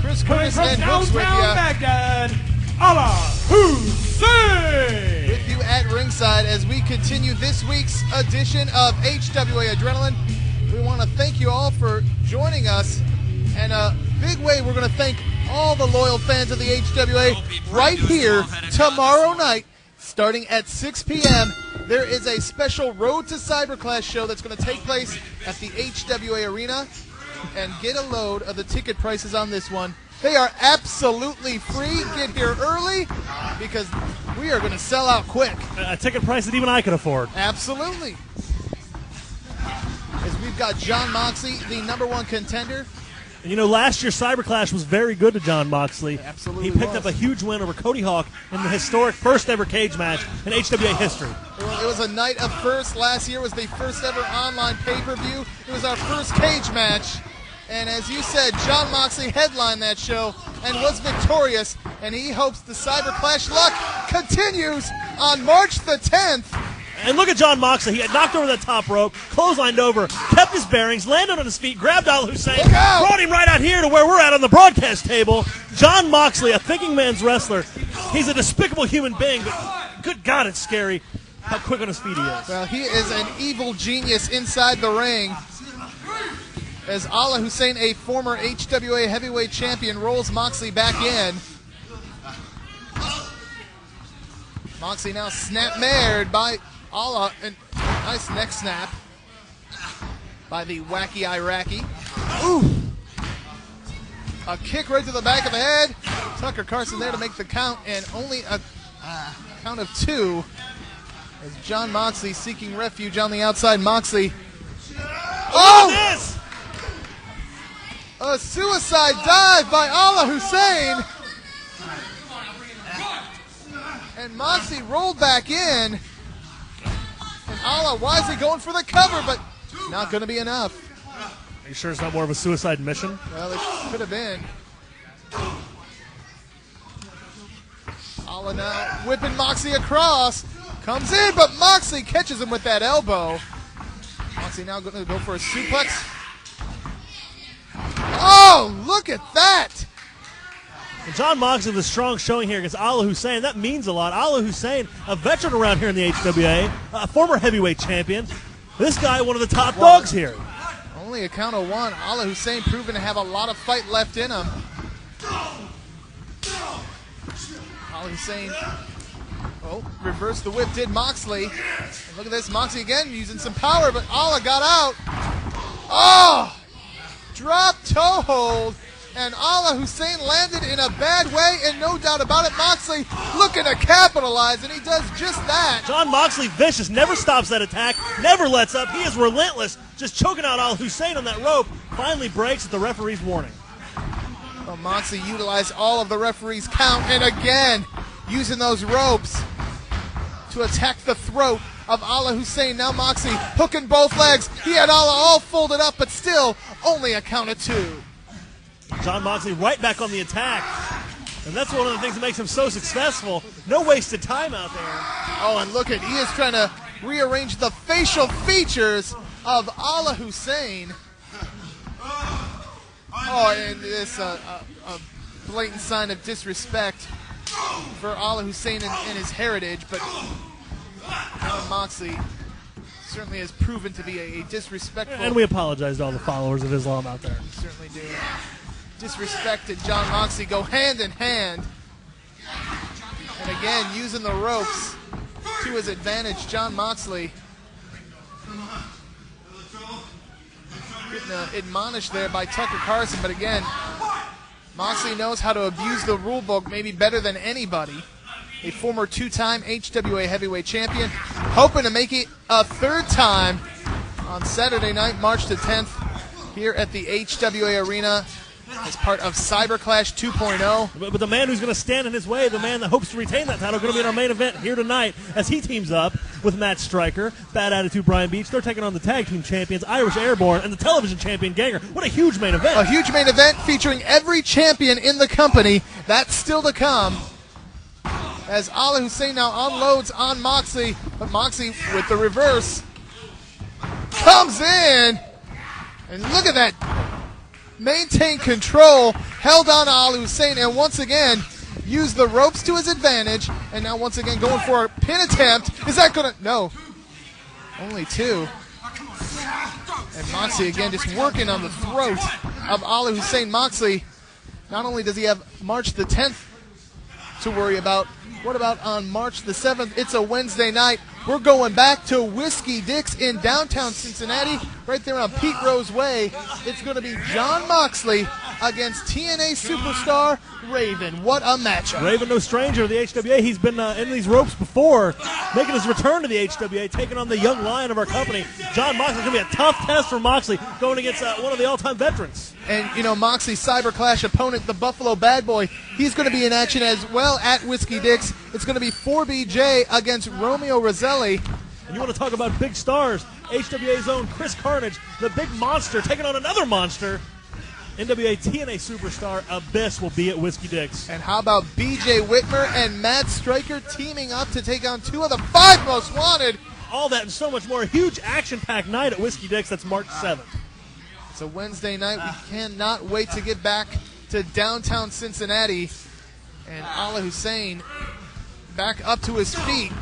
Chris Coming Curtis from and Hooks with downtown you. Baghdad, Ala Hussein. With you at ringside as we continue this week's edition of HWA Adrenaline. We want to thank you all for joining us. And a big way we're going to thank all the loyal fans of the HWA right here tomorrow night, starting at 6 p.m. There is a special Road to Cyberclash show that's going to take place at the HWA Arena. And get a load of the ticket prices on this one. They are absolutely free. Get here early because we are going to sell out quick. A ticket price that even I could afford. Absolutely. As we've got Jon Moxley, the #1 contender. And you know, last year Cyberclash was very good to Jon Moxley. Absolutely He picked up a huge win over Cody Hawk in the historic first ever cage match in HWA history. It was a night of first. Last year was the first ever online pay-per-view. It was our first cage match. And as you said, Jon Moxley headlined that show and was victorious. And he hopes the Cyberclash luck continues on March the 10th. And look at Jon Moxley. He had knocked over the top rope, clotheslined over, kept his bearings, landed on his feet, grabbed Ala Hussein, brought him right out here to where we're at on the broadcast table. Jon Moxley, a thinking man's wrestler. He's a despicable human being, but good God, it's scary how quick on his feet he is. Well, he is an evil genius inside the ring. As Ala Hussein, a former HWA heavyweight champion, rolls Moxley back in. Moxley now snap-mared by Ala, and nice neck snap by the wacky Iraqi. Ooh! A kick right to the back of the head. Tucker Carlson there to make the count, and only a count of 2. As Jon Moxley seeking refuge on the outside. Moxley. Oh! Look at this! A suicide dive by Ala Hussein. And Moxley rolled back in. And Ala wisely going for the cover, but not going to be enough. Are you sure it's not more of a suicide mission? Well, it could have been. Ala now whipping Moxley across. Comes in, but Moxley catches him with that elbow. Moxley now going to go for a suplex. Oh, look at that! Jon Moxley with a strong showing here against Ala Hussein. That means a lot. Ala Hussein, a veteran around here in the HWA, a former heavyweight champion. This guy, one of the top dogs here. Only a count of 1. Ala Hussein proven to have a lot of fight left in him. Ala Hussein, reverse the whip did Moxley. And look at this, Moxley again using some power, but Ala got out. Oh! Drop toe hold, and Ala Hussein landed in a bad way, and no doubt about it, Moxley looking to capitalize, and he does just that. Jon Moxley, vicious, never stops that attack, never lets up. He is relentless, just choking out Ala Hussein on that rope. Finally breaks at the referee's warning. Well, Moxley utilized all of the referee's count, and again, using those ropes to attack the throat of Ala Hussein. Now Moxley hooking both legs. He had Ala all folded up, but still only a count of 2. Jon Moxley right back on the attack. And that's one of the things that makes him so successful. No wasted time out there. Oh, and look at, he is trying to rearrange the facial features of Ala Hussein. Oh, and this a blatant sign of disrespect for Ala Hussein and his heritage, but Jon Moxley certainly has proven to be a disrespectful. And we apologize to all the followers of Islam out there. We certainly do. Disrespect and Jon Moxley go hand in hand. And again, using the ropes to his advantage, Jon Moxley getting admonished there by Tucker Carlson, but again, Moxley knows how to abuse the rule book maybe better than anybody. A former 2-time HWA heavyweight champion, hoping to make it a 3rd time on Saturday night, March the 10th, here at the HWA Arena as part of Cyberclash 2.0. But the man who's going to stand in his way, the man that hopes to retain that title, going to be in our main event here tonight as he teams up with Matt Stryker, Bad Attitude Brian Beach. They're taking on the tag team champions, Irish Airborne, and the television champion, Ganger. What a huge main event. A huge main event featuring every champion in the company. That's still to come. As Ala Hussein now unloads on Moxley, but Moxley with the reverse comes in, and look at that maintained control, held on to Ala Hussein, and once again used the ropes to his advantage. And now once again going for a pin attempt. Is that going to... No. Only 2. And Moxley again just working on the throat of Ala Hussein. Moxley, not only does he have March the 10th to worry about, what about on March the 7th? It's a Wednesday night. We're going back to Whiskey Dick's in downtown Cincinnati, right there on Pete Rose Way. It's going to be Jon Moxley against TNA superstar Raven. What a matchup. Raven, no stranger to the HWA. He's been in these ropes before, making his return to the HWA, taking on the young lion of our company. Jon Moxley is going to be a tough test for Moxley, going against one of the all-time veterans. And, you know, Moxley's Cyber Clash opponent, the Buffalo Bad Boy, he's going to be in action as well at Whiskey Dick's. It's going to be 4BJ against Romeo Roselli. And you want to talk about big stars, HWA's own Chris Carnage, the big monster, taking on another monster. NWA TNA superstar Abyss will be at Whiskey Dick's. And how about BJ Whitmer and Matt Stryker teaming up to take on 2 of the 5 most wanted? All that and so much more. A huge action-packed night at Whiskey Dick's. That's March 7th. It's a Wednesday night. We cannot wait to get back to downtown Cincinnati. And Ala Hussein back up to his feet.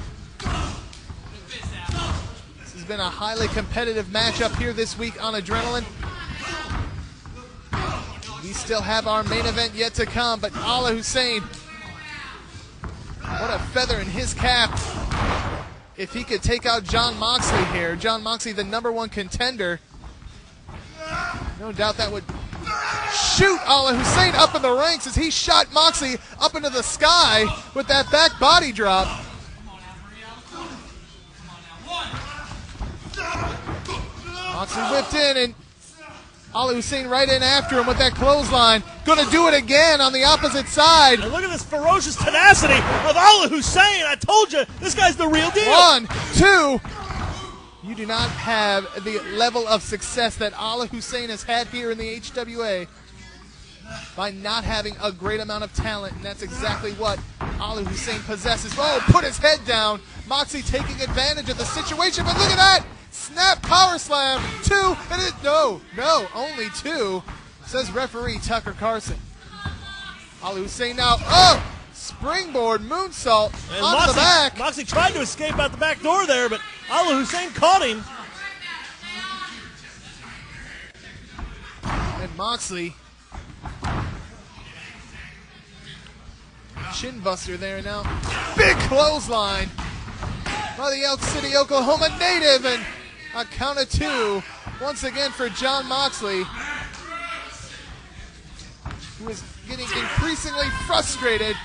This has been a highly competitive matchup here this week on Adrenaline. We still have our main event yet to come, but Ala Hussein, what a feather in his cap. If he could take out Jon Moxley here, Jon Moxley, the #1 contender, no doubt that would shoot Ala Hussein up in the ranks as he shot Moxley up into the sky with that back body drop. Moxley whipped in, and Ala Hussein right in after him with that clothesline. Going to do it again on the opposite side. And look at this ferocious tenacity of Ala Hussein. I told you, this guy's the real deal. 1, 2. You do not have the level of success that Ala Hussein has had here in the HWA by not having a great amount of talent, and that's exactly what Ala Hussein possesses. Oh, put his head down. Moxley taking advantage of the situation, but look at that. Snap power slam. 2, and it, no, only 2, says referee Tucker Carlson. Ala Hussein now, springboard moonsault onto the back. Moxley tried to escape out the back door there, but Ala Hussein caught him. And Moxley, chin buster there now. Big clothesline by the Elk City, Oklahoma native, and a count of 2 once again for Jon Moxley, who is getting increasingly frustrated.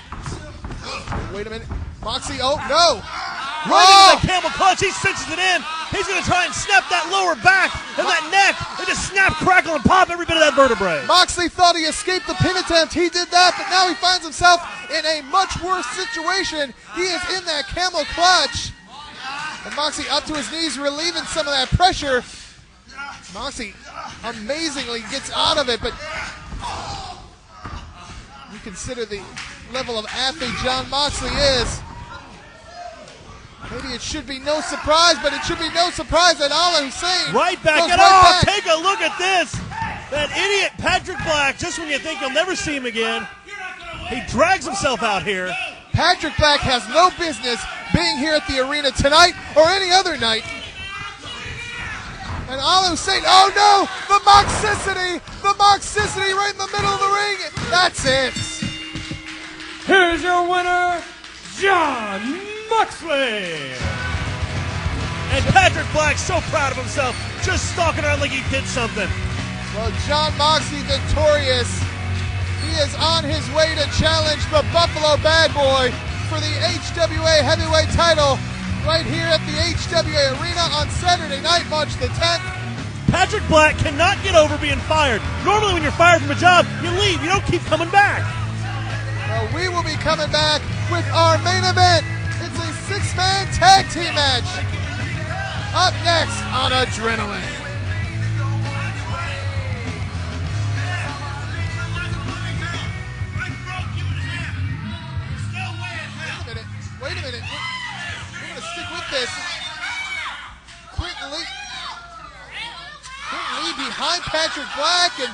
Wait a minute. Moxley, oh no! Right into the camel clutch, he cinches it in. He's going to try and snap that lower back and that neck and just snap, crackle, and pop every bit of that vertebrae. Moxley thought he escaped the pin attempt. He did that, but now he finds himself in a much worse situation. He is in that camel clutch. And Moxley up to his knees, relieving some of that pressure. Moxley amazingly gets out of it, but you consider the level of athlete Jon Moxley is. Maybe it should be no surprise, but it should be no surprise that Ala Hussein right back. goes And right back. Take a look at this. That idiot Patrick Black, just when you think you'll never see him again, he drags himself out here. Patrick Black has no business being here at the arena tonight or any other night. And Ala Hussein, oh no, the Moxicity right in the middle of the ring. That's it. Here's your winner, Jon Moxley. And Patrick Black so proud of himself, just stalking around like he did something. Well, Jon Moxley victorious. He is on his way to challenge the Buffalo Bad Boy for the HWA Heavyweight title right here at the HWA Arena on Saturday night, March the 10th. Patrick Black cannot get over being fired. Normally when you're fired from a job, you leave. You don't keep coming back. Well, we will be coming back with our main event. It's a 6-man tag team match. Up next on Adrenaline. Wait a minute. We're going to stick with this. Quentin Lee behind Patrick Black, and